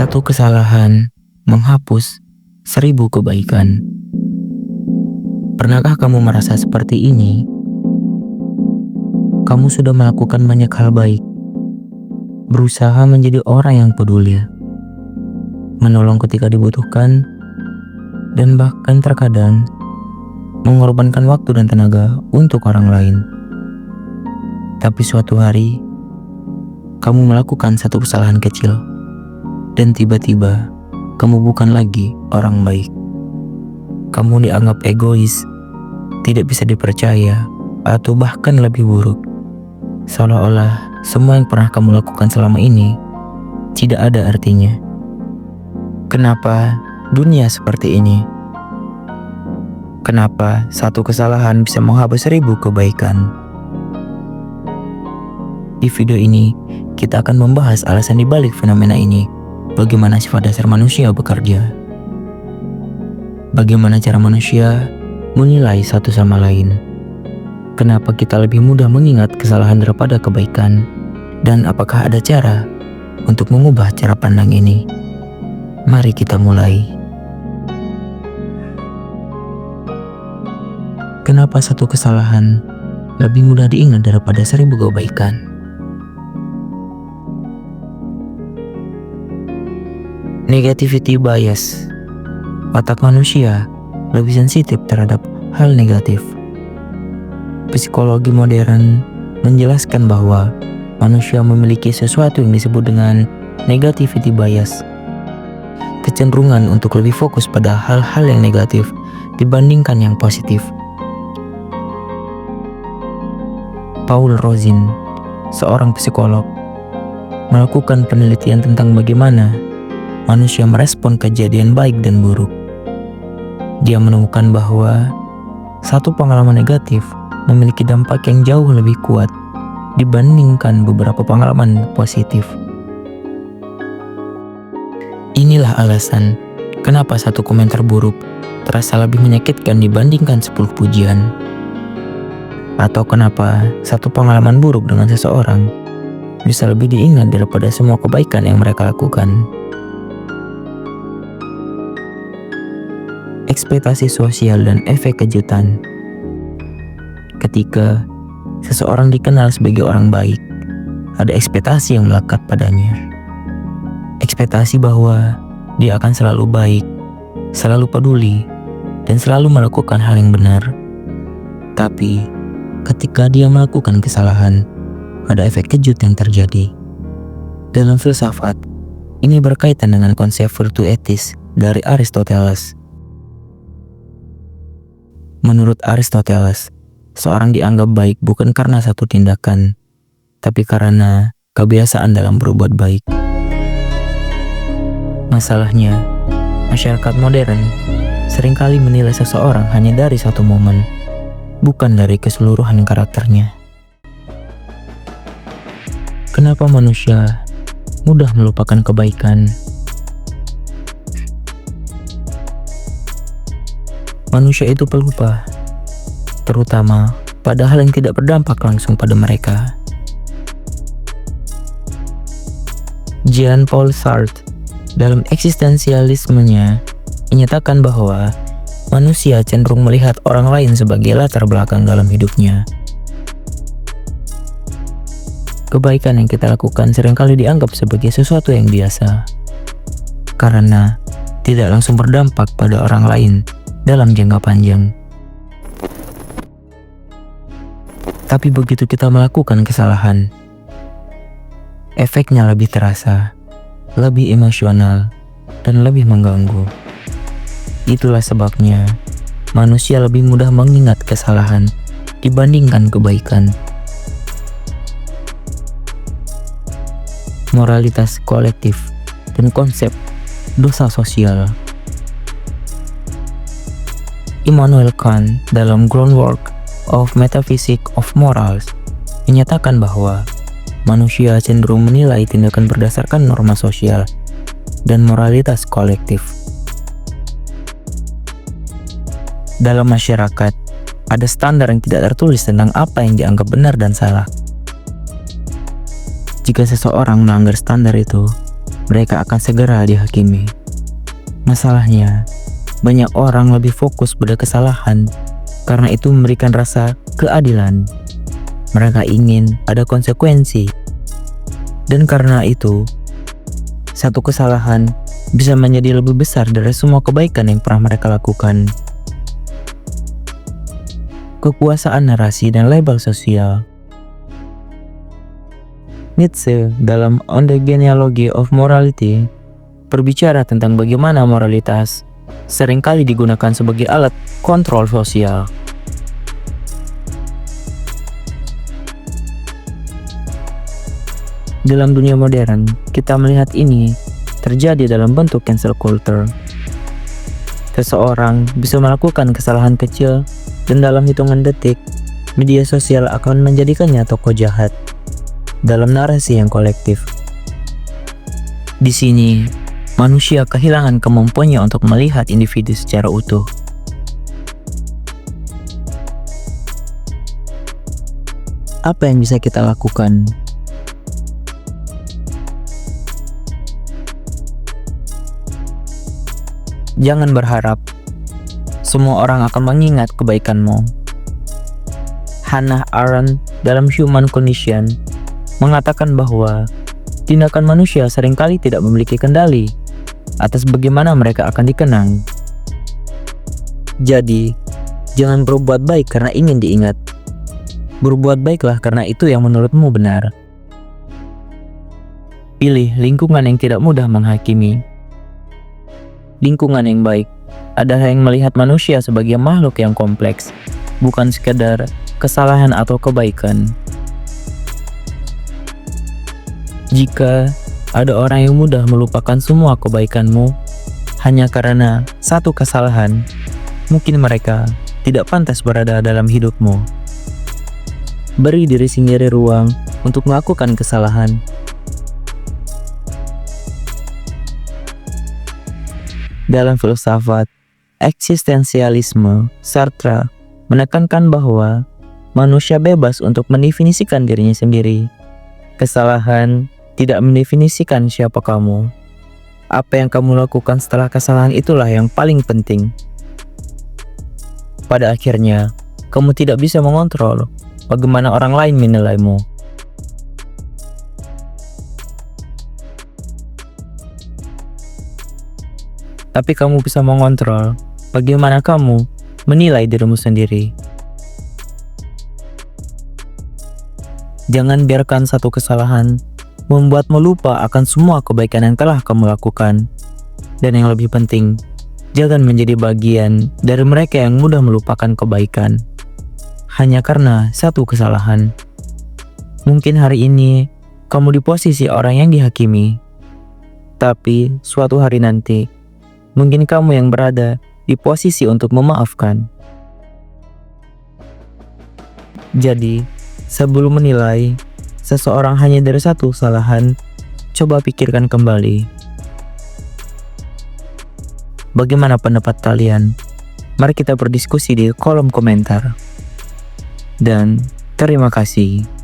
Satu kesalahan menghapus 1000 kebaikan. Pernahkah kamu merasa seperti ini? Kamu sudah melakukan banyak hal baik, berusaha menjadi orang yang peduli, menolong ketika dibutuhkan, dan bahkan terkadang mengorbankan waktu dan tenaga untuk orang lain. Tapi suatu hari, kamu melakukan satu kesalahan kecil, dan tiba-tiba kamu bukan lagi orang baik. Kamu dianggap egois, tidak bisa dipercaya, atau bahkan lebih buruk. Seolah-olah semua yang pernah kamu lakukan selama ini tidak ada artinya. Kenapa dunia seperti ini? Kenapa satu kesalahan bisa menghapus 1000 kebaikan? Di video ini, kita akan membahas alasan dibalik fenomena ini, bagaimana sifat dasar manusia bekerja, bagaimana cara manusia menilai satu sama lain, kenapa kita lebih mudah mengingat kesalahan daripada kebaikan, dan apakah ada cara untuk mengubah cara pandang ini. Mari kita mulai. Kenapa satu kesalahan lebih mudah diingat daripada 1000 kebaikan? Negativity bias. Otak manusia lebih sensitif terhadap hal negatif. Psikologi modern menjelaskan bahwa manusia memiliki sesuatu yang disebut dengan negativity bias. Kecenderungan untuk lebih fokus pada hal-hal yang negatif dibandingkan yang positif. Paul Rozin, seorang psikolog, melakukan penelitian tentang bagaimana manusia merespon kejadian baik dan buruk. Dia menemukan bahwa satu pengalaman negatif memiliki dampak yang jauh lebih kuat dibandingkan beberapa pengalaman positif. Inilah alasan kenapa satu komentar buruk terasa lebih menyakitkan dibandingkan 10 pujian. Atau kenapa satu pengalaman buruk dengan seseorang bisa lebih diingat daripada semua kebaikan yang mereka lakukan. Ekspektasi sosial dan efek kejutan. Ketika seseorang dikenal sebagai orang baik, ada ekspektasi yang melekat padanya. Ekspektasi bahwa dia akan selalu baik, selalu peduli, dan selalu melakukan hal yang benar. Tapi ketika dia melakukan kesalahan, ada efek kejut yang terjadi. Dalam filsafat, ini berkaitan dengan konsep virtu etis dari Aristoteles. Menurut Aristoteles, seorang dianggap baik bukan karena satu tindakan, tapi karena kebiasaan dalam berbuat baik. Masalahnya, masyarakat modern seringkali menilai seseorang hanya dari satu momen, bukan dari keseluruhan karakternya. Kenapa manusia mudah melupakan kebaikan? Manusia itu pelupa, terutama pada hal yang tidak berdampak langsung pada mereka. Jean-Paul Sartre dalam eksistensialismenya menyatakan bahwa manusia cenderung melihat orang lain sebagai latar belakang dalam hidupnya. Kebaikan yang kita lakukan seringkali dianggap sebagai sesuatu yang biasa, karena tidak langsung berdampak pada orang lain dalam jangka panjang. Tapi begitu kita melakukan kesalahan, efeknya lebih terasa, lebih emosional, dan lebih mengganggu. Itulah sebabnya manusia lebih mudah mengingat kesalahan dibandingkan kebaikan. Moralitas kolektif dan konsep dosa sosial. Immanuel Kant dalam Groundwork of Metaphysics of Morals menyatakan bahwa manusia cenderung menilai tindakan berdasarkan norma sosial dan moralitas kolektif. Dalam masyarakat, ada standar yang tidak tertulis tentang apa yang dianggap benar dan salah. Jika seseorang melanggar standar itu, mereka akan segera dihakimi. Masalahnya, banyak orang lebih fokus pada kesalahan karena itu memberikan rasa keadilan. Mereka ingin ada konsekuensi. Dan karena itu, satu kesalahan bisa menjadi lebih besar dari semua kebaikan yang pernah mereka lakukan. Kekuasaan narasi dan label sosial. Nietzsche dalam On the Genealogy of Morality berbicara tentang bagaimana moralitas seringkali digunakan sebagai alat kontrol sosial. Dalam dunia modern, kita melihat ini terjadi dalam bentuk cancel culture. Seseorang bisa melakukan kesalahan kecil dan dalam hitungan detik, media sosial akan menjadikannya tokoh jahat dalam narasi yang kolektif. Di sini, manusia kehilangan kemampuannya untuk melihat individu secara utuh. Apa yang bisa kita lakukan? Jangan berharap semua orang akan mengingat kebaikanmu. Hannah Arendt dalam Human Condition mengatakan bahwa tindakan manusia seringkali tidak memiliki kendali atas bagaimana mereka akan dikenang. Jadi, jangan berbuat baik karena ingin diingat. Berbuat baiklah karena itu yang menurutmu benar. Pilih lingkungan yang tidak mudah menghakimi. Lingkungan yang baik adalah yang melihat manusia sebagai makhluk yang kompleks, bukan sekadar kesalahan atau kebaikan. Jika ada orang yang mudah melupakan semua kebaikanmu hanya karena satu kesalahan, mungkin mereka tidak pantas berada dalam hidupmu. Beri diri sendiri ruang untuk melakukan kesalahan. Dalam filsafat eksistensialisme, Sartre menekankan bahwa manusia bebas untuk mendefinisikan dirinya sendiri. Kesalahan tidak mendefinisikan siapa kamu. Apa yang kamu lakukan setelah kesalahan itulah yang paling penting. Pada akhirnya, kamu tidak bisa mengontrol bagaimana orang lain menilaimu. Tapi kamu bisa mengontrol bagaimana kamu menilai dirimu sendiri. Jangan biarkan satu kesalahan membuatmu lupa akan semua kebaikan yang telah kamu lakukan. Dan yang lebih penting, jangan menjadi bagian dari mereka yang mudah melupakan kebaikan hanya karena satu kesalahan. Mungkin hari ini kamu di posisi orang yang dihakimi, tapi suatu hari nanti mungkin kamu yang berada di posisi untuk memaafkan. Jadi, sebelum menilai seseorang hanya dari satu kesalahan, coba pikirkan kembali. Bagaimana pendapat kalian? Mari kita berdiskusi di kolom komentar. Dan terima kasih.